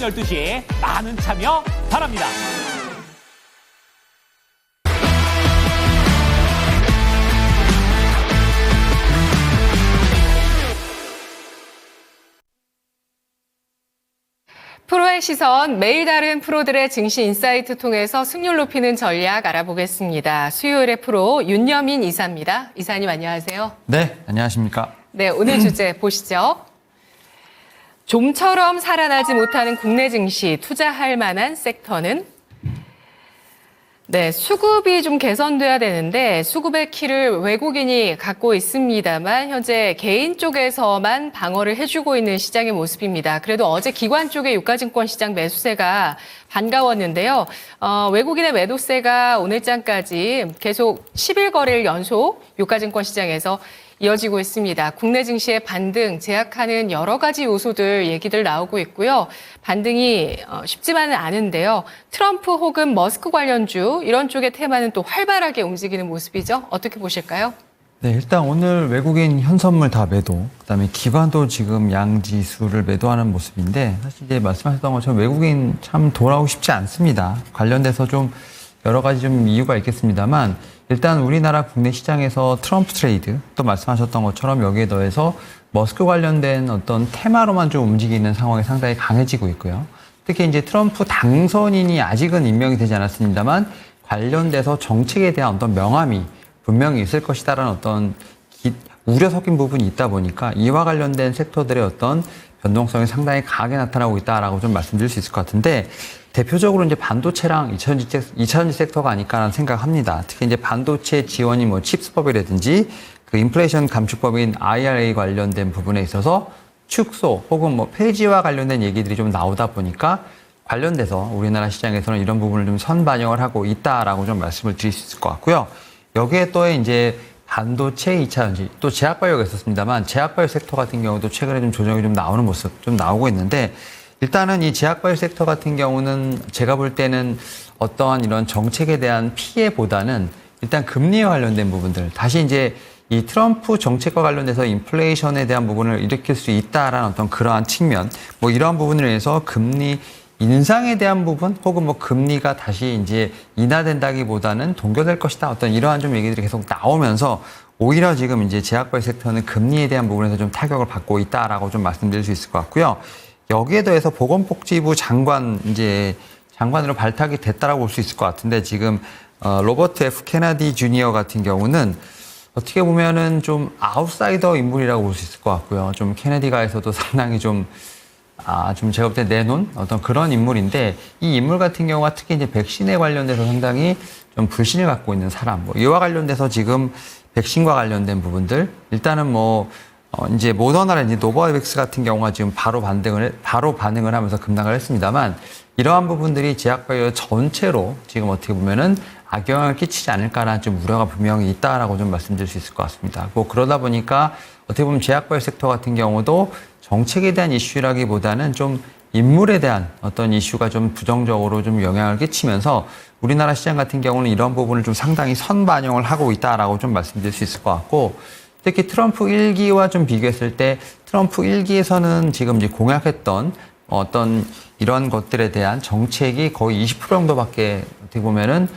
12시 많은 참여 바랍니다. 프로의 시선, 매일 다른 프로들의 증시 인사이트 통해서 승률 높이는 전략 알아보겠습니다. 수요일의 프로 윤여민 이사입니다. 이사님 안녕하세요. 네, 안녕하십니까. 네, 오늘 주제 보시죠. 좀처럼 살아나지 못하는 국내 증시, 투자할 만한 섹터는? 네, 수급이 좀 개선돼야 되는데 수급의 키를 외국인이 갖고 있습니다만 현재 개인 쪽에서만 방어를 해주고 있는 시장의 모습입니다. 그래도 어제 기관 쪽의 유가증권 시장 매수세가 반가웠는데요. 외국인의 매도세가 오늘장까지 계속 10일 거래일 연속 유가증권 시장에서 이어지고 있습니다. 국내 증시의 반등 제약하는 여러 가지 요소들 얘기들 나오고 있고요. 반등이 쉽지만은 않은데요. 트럼프 혹은 머스크 관련주 이런 쪽의 테마는 또 활발하게 움직이는 모습이죠. 어떻게 보실까요? 네, 일단 오늘 외국인 현선물 다 매도, 그다음에 기관도 지금 양지수를 매도하는 모습인데 사실 이제 말씀하셨던 것처럼 외국인 참 돌아오고 싶지 않습니다. 관련돼서 좀 여러 가지 좀 이유가 있겠습니다만 일단 우리나라 국내 시장에서 트럼프 트레이드 또 말씀하셨던 것처럼 여기에 더해서 머스크 관련된 어떤 테마로만 좀 움직이는 상황이 상당히 강해지고 있고요. 특히 이제 트럼프 당선인이 아직은 임명이 되지 않았습니다만 관련돼서 정책에 대한 어떤 명암이 분명히 있을 것이다라는 어떤 우려 섞인 부분이 있다 보니까 이와 관련된 섹터들의 어떤 변동성이 상당히 강하게 나타나고 있다라고 좀 말씀드릴 수 있을 것 같은데 대표적으로 이제 반도체랑 2차전지 섹터가 아닐까라는 생각합니다. 특히 이제 반도체 지원이 뭐 칩스법이라든지 그 인플레이션 감축법인 IRA 관련된 부분에 있어서 축소 혹은 뭐 폐지와 관련된 얘기들이 좀 나오다 보니까 관련돼서 우리나라 시장에서는 이런 부분을 좀 선반영을 하고 있다라고 좀 말씀을 드릴 수 있을 것 같고요. 여기에 또 이제 반도체 2차전지 또 제약바이오가 있었습니다만 제약바이오 섹터 같은 경우도 최근에 좀 조정이 좀 나오는 모습 좀 나오고 있는데 일단은 이 제약바이오 섹터 같은 경우는 제가 볼 때는 어떠한 이런 정책에 대한 피해보다는 일단 금리와 관련된 부분들 다시 이제 이 트럼프 정책과 관련돼서 인플레이션에 대한 부분을 일으킬 수 있다라는 어떤 그러한 측면 뭐 이러한 부분을 위해서 금리 인상에 대한 부분 혹은 뭐 금리가 다시 이제 인하된다기보다는 동결될 것이다 어떤 이러한 좀 얘기들이 계속 나오면서 오히려 지금 이제 제약바이오 섹터는 금리에 대한 부분에서 좀 타격을 받고 있다라고 좀 말씀드릴 수 있을 것 같고요. 여기에 더해서 보건복지부 장관으로 발탁이 됐다라고 볼 수 있을 것 같은데 지금 로버트 F 케너디 주니어 같은 경우는 어떻게 보면은 좀 아웃사이더 인물이라고 볼 수 있을 것 같고요. 좀 케네디가에서도 상당히 좀 제가 볼 때 내놓은 어떤 그런 인물인데 이 인물 같은 경우가 특히 이제 백신에 관련돼서 상당히 좀 불신을 갖고 있는 사람, 뭐 이와 관련돼서 지금 백신과 관련된 부분들 일단은 뭐 이제 모더나라든지 노바백스 같은 경우가 지금 바로 반응을 하면서 급락을 했습니다만 이러한 부분들이 제약바이오 전체로 지금 어떻게 보면은 악영향을 끼치지 않을까라는 좀 우려가 분명히 있다라고 좀 말씀드릴 수 있을 것 같습니다. 뭐 그러다 보니까 어떻게 보면 제약바이오 섹터 같은 경우도 정책에 대한 이슈라기보다는 좀 인물에 대한 어떤 이슈가 좀 부정적으로 좀 영향을 끼치면서 우리나라 시장 같은 경우는 이런 부분을 좀 상당히 선반영을 하고 있다라고 좀 말씀드릴 수 있을 것 같고 특히 트럼프 1기와 좀 비교했을 때 트럼프 1기에서는 지금 이제 공약했던 어떤 이런 것들에 대한 정책이 거의 20% 정도밖에 어떻게 보면은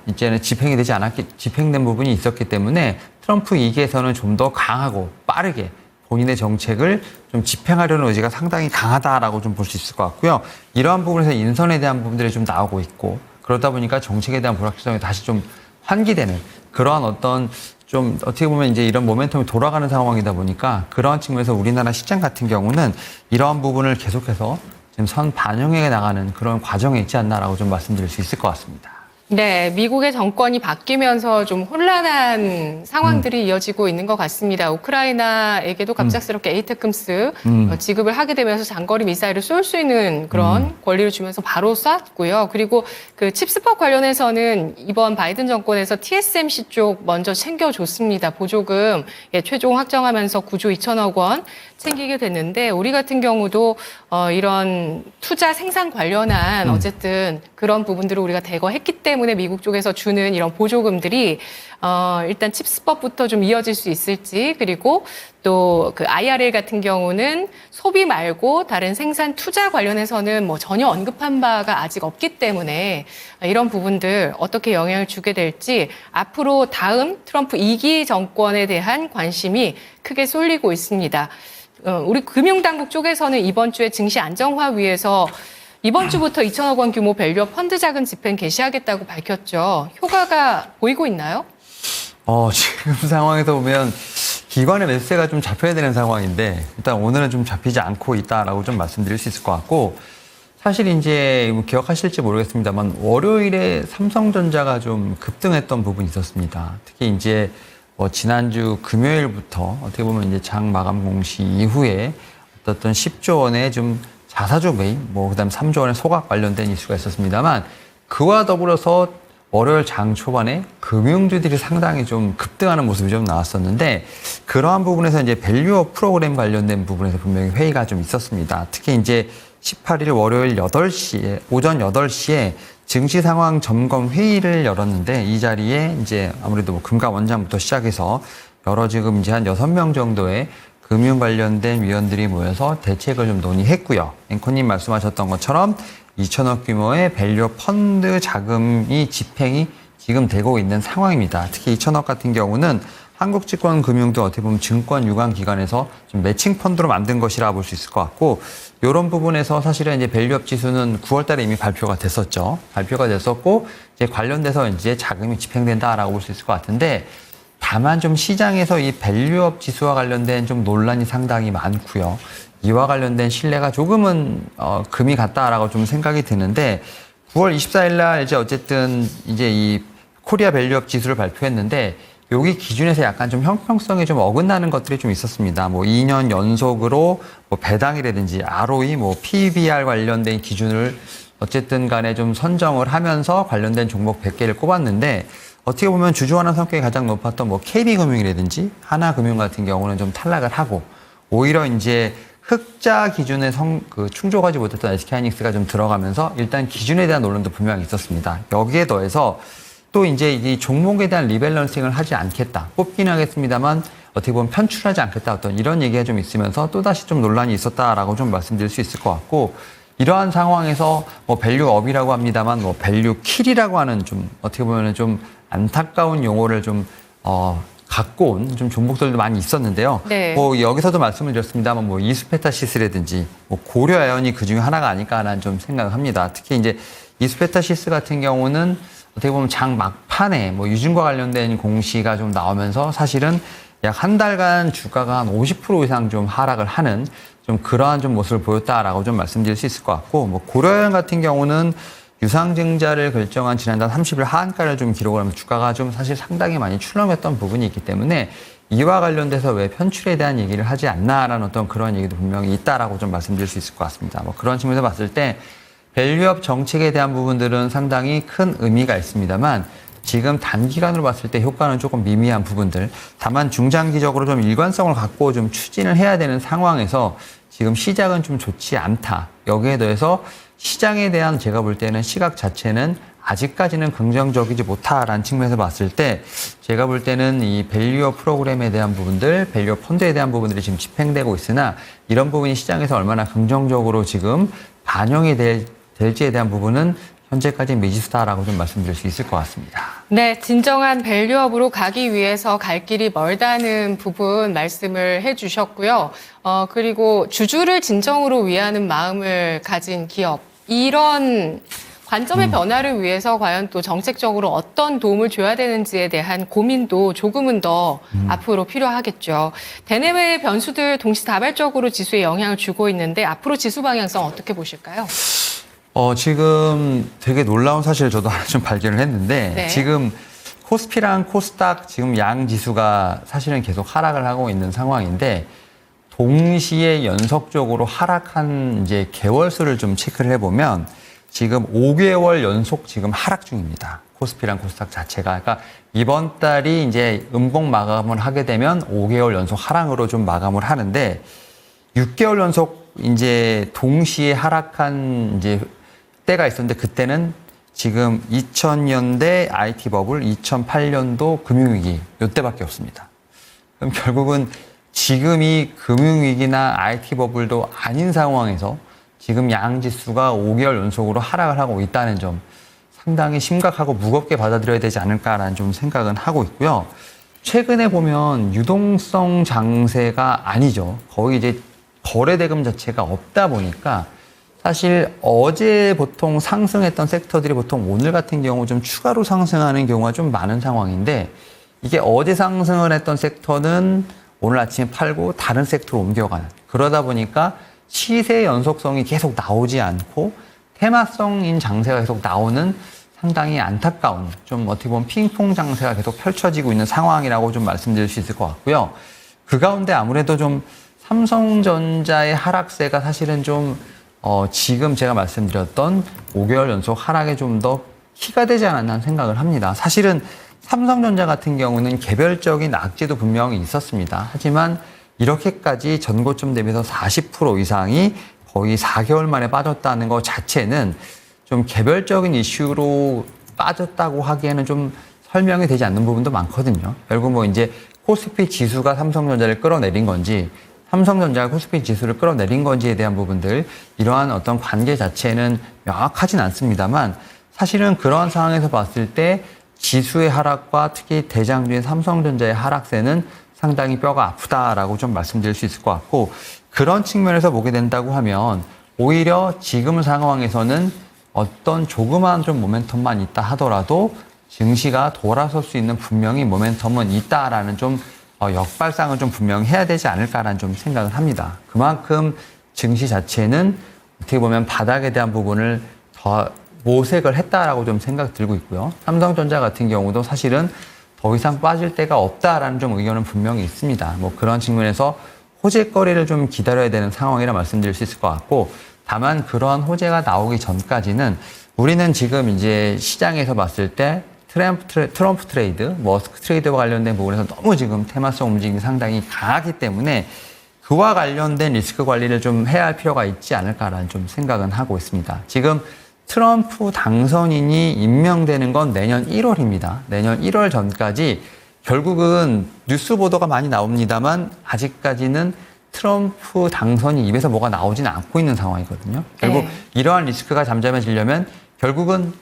이제는 집행된 부분이 있었기 때문에 트럼프 2기에서는 좀 더 강하고 빠르게 본인의 정책을 좀 집행하려는 의지가 상당히 강하다라고 좀 볼 수 있을 것 같고요. 이러한 부분에서 인선에 대한 부분들이 좀 나오고 있고 그러다 보니까 정책에 대한 불확실성이 다시 좀 환기되는 그러한 어떤 좀 어떻게 보면 이제 이런 모멘텀이 돌아가는 상황이다 보니까 그러한 측면에서 우리나라 시장 같은 경우는 이러한 부분을 계속해서 지금 선 반영해 나가는 그런 과정에 있지 않나라고 좀 말씀드릴 수 있을 것 같습니다. 네, 미국의 정권이 바뀌면서 좀 혼란한 상황들이 이어지고 있는 것 같습니다. 우크라이나에게도 갑작스럽게 에이테크임스 지급을 하게 되면서 장거리 미사일을 쏠 수 있는 그런 권리를 주면서 바로 쐈고요. 그리고 그 칩스법 관련해서는 이번 바이든 정권에서 TSMC 쪽 먼저 챙겨줬습니다. 보조금 최종 확정하면서 9조 2천억 원 챙기게 됐는데 우리 같은 경우도 이런 투자 생산 관련한 어쨌든 그런 부분들을 우리가 대거했기 때문에 미국 쪽에서 주는 이런 보조금들이 일단 칩스법부터 좀 이어질 수 있을지 그리고 또 그 IRL 같은 경우는 소비 말고 다른 생산 투자 관련해서는 뭐 전혀 언급한 바가 아직 없기 때문에 이런 부분들 어떻게 영향을 주게 될지 앞으로 다음 트럼프 2기 정권에 대한 관심이 크게 쏠리고 있습니다. 우리 금융당국 쪽에서는 이번 주에 증시 안정화위에서 이번 주부터 2천억 원 규모 밸류업 펀드 자금 집행 개시하겠다고 밝혔죠. 효과가 보이고 있나요? 지금 상황에서 보면 기관의 매수세가 좀 잡혀야 되는 상황인데 일단 오늘은 좀 잡히지 않고 있다라고 좀 말씀드릴 수 있을 것 같고 사실 이제 기억하실지 모르겠습니다만 월요일에 삼성전자가 좀 급등했던 부분이 있었습니다. 특히 이제 지난주 금요일부터 어떻게 보면 이제 장 마감 공시 이후에 어떤 10조 원의 좀 자사주 매입, 그다음 3조 원의 소각 관련된 이슈가 있었습니다만 그와 더불어서 월요일 장 초반에 금융주들이 상당히 좀 급등하는 모습이 좀 나왔었는데 그러한 부분에서 이제 밸류업 프로그램 관련된 부분에서 분명히 회의가 좀 있었습니다. 특히 이제 18일 월요일 8시에 오전 8시에 증시 상황 점검 회의를 열었는데 이 자리에 이제 아무래도 금감 원장부터 시작해서 여러 지금 이제 한 6명 정도의 금융 관련된 위원들이 모여서 대책을 좀 논의했고요. 앵커님 말씀하셨던 것처럼 2천억 규모의 밸류업 펀드 자금이 집행이 지금 되고 있는 상황입니다. 특히 2천억 같은 경우는 한국증권금융도 어떻게 보면 증권 유관 기관에서 좀 매칭 펀드로 만든 것이라 볼 수 있을 것 같고 이런 부분에서 사실은 이제 밸류업 지수는 9월 달에 이미 발표가 됐었죠. 발표가 됐었고 이제 관련돼서 이제 자금이 집행된다라고 볼 수 있을 것 같은데 다만 좀 시장에서 이 밸류업 지수와 관련된 좀 논란이 상당히 많고요. 이와 관련된 신뢰가 조금은 금이 갔다라고 좀 생각이 드는데 9월 24일 날 이제 어쨌든 이제 이 코리아 밸류업 지수를 발표했는데 여기 기준에서 약간 좀 형평성이 좀 어긋나는 것들이 좀 있었습니다. 2년 연속으로 배당이라든지 ROE, PBR 관련된 기준을 어쨌든 간에 좀 선정을 하면서 관련된 종목 100개를 꼽았는데 어떻게 보면 주주환원 성격이 가장 높았던 KB금융이라든지 하나금융 같은 경우는 좀 탈락을 하고 오히려 이제 흑자 기준에 충족하지 못했던 SK하이닉스가 좀 들어가면서 일단 기준에 대한 논란도 분명히 있었습니다. 여기에 더해서 또 이제 이 종목에 대한 리밸런싱을 하지 않겠다. 뽑기는 하겠습니다만 어떻게 보면 편출하지 않겠다. 어떤 이런 얘기가 좀 있으면서 또다시 좀 논란이 있었다라고 좀 말씀드릴 수 있을 것 같고 이러한 상황에서 밸류업이라고 합니다만 밸류킬이라고 하는 좀 어떻게 보면 좀 안타까운 용어를 좀 갖고 온 좀 종목들도 많이 있었는데요. 네. 여기서도 말씀을 드렸습니다만 이수페타시스라든지 고려아연이 그 중에 하나가 아닐까라는 좀 생각을 합니다. 특히 이제 이수페타시스 같은 경우는 어떻게 보면 장 막판에 유증과 관련된 공시가 좀 나오면서 사실은 약 한 달간 주가가 한 50% 이상 좀 하락을 하는 좀 그러한 좀 모습을 보였다라고 좀 말씀드릴 수 있을 것 같고 고려아연 같은 경우는 유상증자를 결정한 지난달 30일 하한가를 좀 기록을 하면서 주가가 좀 사실 상당히 많이 출렁였던 부분이 있기 때문에 이와 관련돼서 왜 편출에 대한 얘기를 하지 않나라는 어떤 그런 얘기도 분명히 있다라고 좀 말씀드릴 수 있을 것 같습니다. 그런 측면에서 봤을 때 밸류업 정책에 대한 부분들은 상당히 큰 의미가 있습니다만 지금 단기간으로 봤을 때 효과는 조금 미미한 부분들 다만 중장기적으로 좀 일관성을 갖고 좀 추진을 해야 되는 상황에서 지금 시작은 좀 좋지 않다. 여기에 더해서 시장에 대한 제가 볼 때는 시각 자체는 아직까지는 긍정적이지 못하다는 측면에서 봤을 때 제가 볼 때는 이 밸류업 프로그램에 대한 부분들, 밸류업 펀드에 대한 부분들이 지금 집행되고 있으나 이런 부분이 시장에서 얼마나 긍정적으로 지금 반영이 될지에 대한 부분은 현재까지 미지수다라고 좀 말씀드릴 수 있을 것 같습니다. 네, 진정한 밸류업으로 가기 위해서 갈 길이 멀다는 부분 말씀을 해주셨고요. 그리고 주주를 진정으로 위하는 마음을 가진 기업, 이런 관점의 변화를 위해서 과연 또 정책적으로 어떤 도움을 줘야 되는지에 대한 고민도 조금은 더 앞으로 필요하겠죠. 대내외 변수들 동시다발적으로 지수에 영향을 주고 있는데 앞으로 지수 방향성 어떻게 보실까요? 지금 되게 놀라운 사실을 저도 하나 좀 발견을 했는데 네. 지금 코스피랑 코스닥 지금 양 지수가 사실은 계속 하락을 하고 있는 상황인데 동시에 연속적으로 하락한 이제 개월수를 좀 체크를 해보면 지금 5개월 연속 지금 하락 중입니다. 코스피랑 코스닥 자체가. 그러니까 이번 달이 이제 음봉 마감을 하게 되면 5개월 연속 하락으로 좀 마감을 하는데 6개월 연속 이제 동시에 하락한 이제 때가 있었는데 그때는 지금 2000년대 IT 버블, 2008년도 금융위기 이때밖에 없습니다. 그럼 결국은 지금이 금융위기나 IT 버블도 아닌 상황에서 지금 양지수가 5개월 연속으로 하락을 하고 있다는 점 상당히 심각하고 무겁게 받아들여야 되지 않을까라는 좀 생각은 하고 있고요. 최근에 보면 유동성 장세가 아니죠. 거의 이제 거래 대금 자체가 없다 보니까 사실 어제 보통 상승했던 섹터들이 보통 오늘 같은 경우 좀 추가로 상승하는 경우가 좀 많은 상황인데 이게 어제 상승을 했던 섹터는 오늘 아침에 팔고 다른 섹터로 옮겨가는 그러다 보니까 시세 연속성이 계속 나오지 않고 테마성인 장세가 계속 나오는 상당히 안타까운 좀 어떻게 보면 핑퐁 장세가 계속 펼쳐지고 있는 상황이라고 좀 말씀드릴 수 있을 것 같고요. 그 가운데 아무래도 좀 삼성전자의 하락세가 사실은 좀 지금 제가 말씀드렸던 5개월 연속 하락에 좀 더 키가 되지 않았나 생각을 합니다. 사실은 삼성전자 같은 경우는 개별적인 악재도 분명히 있었습니다. 하지만 이렇게까지 전고점 대비해서 40% 이상이 거의 4개월 만에 빠졌다는 것 자체는 좀 개별적인 이슈로 빠졌다고 하기에는 좀 설명이 되지 않는 부분도 많거든요. 결국 뭐 이제 코스피 지수가 삼성전자를 끌어내린 건지 삼성전자가 코스피 지수를 끌어내린 건지에 대한 부분들 이러한 어떤 관계 자체는 명확하진 않습니다만 사실은 그러한 상황에서 봤을 때 지수의 하락과 특히 대장주인 삼성전자의 하락세는 상당히 뼈가 아프다라고 좀 말씀드릴 수 있을 것 같고 그런 측면에서 보게 된다고 하면 오히려 지금 상황에서는 어떤 조그마한 좀 모멘텀만 있다 하더라도 증시가 돌아설 수 있는 분명히 모멘텀은 있다라는 좀 역발상을 좀 분명히 해야 되지 않을까라는 좀 생각을 합니다. 그만큼 증시 자체는 어떻게 보면 바닥에 대한 부분을 더 모색을 했다라고 좀 생각 들고 있고요. 삼성전자 같은 경우도 사실은 더 이상 빠질 데가 없다라는 좀 의견은 분명히 있습니다. 뭐 그런 측면에서 호재거리를 좀 기다려야 되는 상황이라 말씀드릴 수 있을 것 같고 다만 그러한 호재가 나오기 전까지는 우리는 지금 이제 시장에서 봤을 때 트럼프 트레이드, 머스크 트레이드와 관련된 부분에서 너무 지금 테마성 움직임이 상당히 강하기 때문에 그와 관련된 리스크 관리를 좀 해야 할 필요가 있지 않을까라는 좀 생각은 하고 있습니다. 지금 트럼프 당선인이 임명되는 건 내년 1월입니다. 내년 1월 전까지 결국은 뉴스 보도가 많이 나옵니다만 아직까지는 트럼프 당선인 입에서 뭐가 나오지는 않고 있는 상황이거든요. 결국 네. 이러한 리스크가 잠잠해지려면 결국은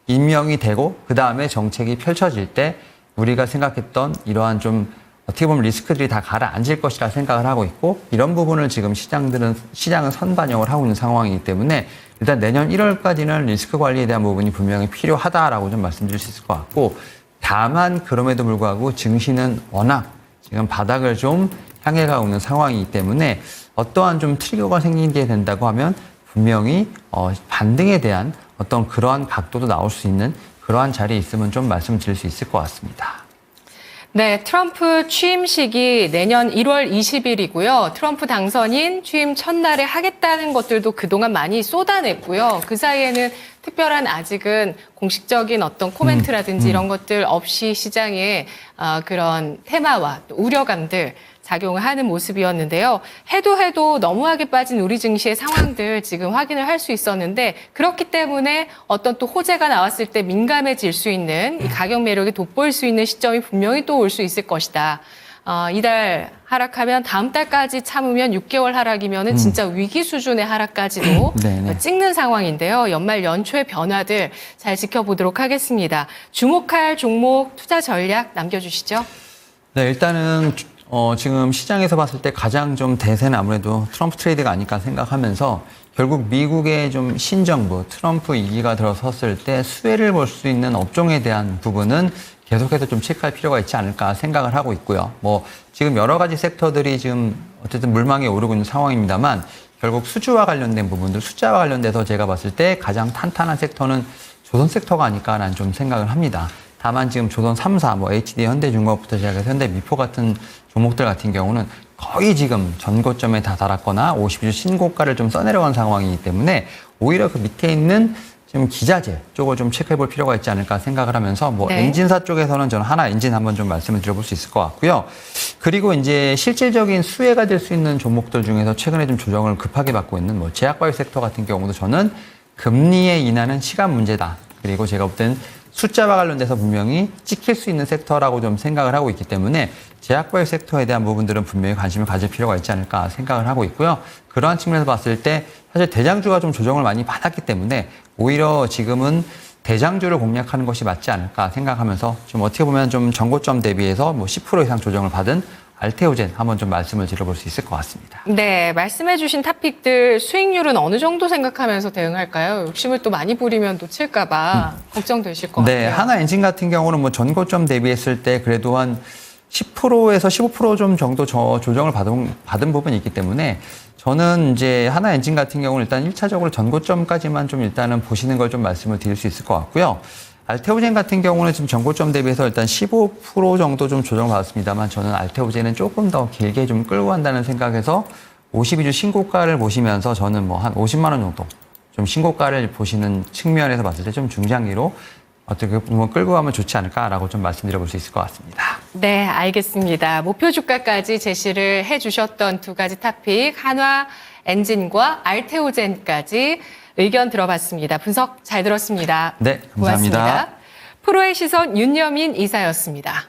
임명이 되고 그 다음에 정책이 펼쳐질 때 우리가 생각했던 이러한 좀 어떻게 보면 리스크들이 다 가라앉을 것이라 생각을 하고 있고 이런 부분을 지금 시장은 선반영을 하고 있는 상황이기 때문에 일단 내년 1월까지는 리스크 관리에 대한 부분이 분명히 필요하다라고 좀 말씀드릴 수 있을 것 같고 다만 그럼에도 불구하고 증시는 워낙 지금 바닥을 좀 향해 가고 있는 상황이기 때문에 어떠한 좀 트리거가 생기게 된다고 하면 분명히 반등에 대한 어떤 그러한 각도도 나올 수 있는 그러한 자리에 있으면 좀 말씀드릴 수 있을 것 같습니다. 네, 트럼프 취임식이 내년 1월 20일이고요. 트럼프 당선인 취임 첫날에 하겠다는 것들도 그동안 많이 쏟아냈고요. 그 사이에는 특별한 아직은 공식적인 어떤 코멘트라든지 이런 것들 없이 시장에 그런 테마와 또 우려감들 작용을 하는 모습이었는데요. 해도 너무하게 빠진 우리 증시의 상황들 지금 확인을 할 수 있었는데 그렇기 때문에 어떤 또 호재가 나왔을 때 민감해질 수 있는 이 가격 매력이 돋보일 수 있는 시점이 분명히 또 올 수 있을 것이다. 이달 하락하면 다음 달까지 참으면 6개월 하락이면은 진짜 위기 수준의 하락까지도 찍는 상황인데요. 연말 연초의 변화들 잘 지켜보도록 하겠습니다. 주목할 종목 투자 전략 남겨주시죠. 네, 일단은 지금 시장에서 봤을 때 가장 좀 대세는 아무래도 트럼프 트레이드가 아닐까 생각하면서 결국 미국의 좀 신정부 트럼프 2기가 들어섰을 때 수혜를 볼 수 있는 업종에 대한 부분은 계속해서 좀 체크할 필요가 있지 않을까 생각을 하고 있고요. 뭐 지금 여러 가지 섹터들이 지금 어쨌든 물망에 오르고 있는 상황입니다만 결국 수주와 관련된 부분들, 숫자와 관련돼서 제가 봤을 때 가장 탄탄한 섹터는 조선 섹터가 아닐까라는 좀 생각을 합니다. 다만 지금 조선 3사, 뭐 HD, 현대중공업부터 시작해서 현대미포 같은 종목들 같은 경우는 거의 지금 전고점에 다 달았거나 50주 신고가를 좀 써내려간 상황이기 때문에 오히려 그 밑에 있는 지금 기자재 쪽을 좀 체크해 볼 필요가 있지 않을까 생각을 하면서 뭐 엔진사 쪽에서는 저는 하나 엔진 한번 좀 말씀을 드려볼 수 있을 것 같고요. 그리고 이제 실질적인 수혜가 될 수 있는 종목들 중에서 최근에 좀 조정을 급하게 받고 있는 뭐 제약바이오 섹터 같은 경우도 저는 금리의 인하는 시간 문제다. 그리고 제가 볼 때는 숫자와 관련돼서 분명히 찍힐 수 있는 섹터라고 좀 생각을 하고 있기 때문에 제약바이오 섹터에 대한 부분들은 분명히 관심을 가질 필요가 있지 않을까 생각을 하고 있고요. 그러한 측면에서 봤을 때 사실 대장주가 좀 조정을 많이 받았기 때문에 오히려 지금은 대장주를 공략하는 것이 맞지 않을까 생각하면서 좀 어떻게 보면 좀 전고점 대비해서 뭐 10% 이상 조정을 받은 알테오젠 한번 좀 말씀을 드려볼 수 있을 것 같습니다. 네, 말씀해주신 탑픽들 수익률은 어느 정도 생각하면서 대응할까요? 욕심을 또 많이 부리면 놓칠까봐 걱정되실 것 네, 같아요. 하나 엔진 같은 경우는 뭐 전고점 대비했을 때 그래도 한 10%에서 15% 좀 정도 조정을 받은 부분이 있기 때문에 저는 이제 하나 엔진 같은 경우는 일단 1차적으로 전고점까지만 좀 일단은 보시는 걸 좀 말씀을 드릴 수 있을 것 같고요. 알테오젠 같은 경우는 지금 전고점 대비해서 일단 15% 정도 좀 조정을 받았습니다만 저는 알테오젠은 조금 더 길게 좀 끌고 간다는 생각에서 52주 신고가를 보시면서 저는 뭐 한 50만 원 정도 좀 신고가를 보시는 측면에서 봤을 때 좀 중장기로 어떻게 보면 끌고 가면 좋지 않을까라고 좀 말씀드려 볼 수 있을 것 같습니다. 네, 알겠습니다. 목표 주가까지 제시를 해주셨던 두 가지 탑픽, 한화 엔진과 알테오젠까지 의견 들어봤습니다. 분석 잘 들었습니다. 네, 감사합니다. 고맙습니다. 프로의 시선 윤여민 이사였습니다.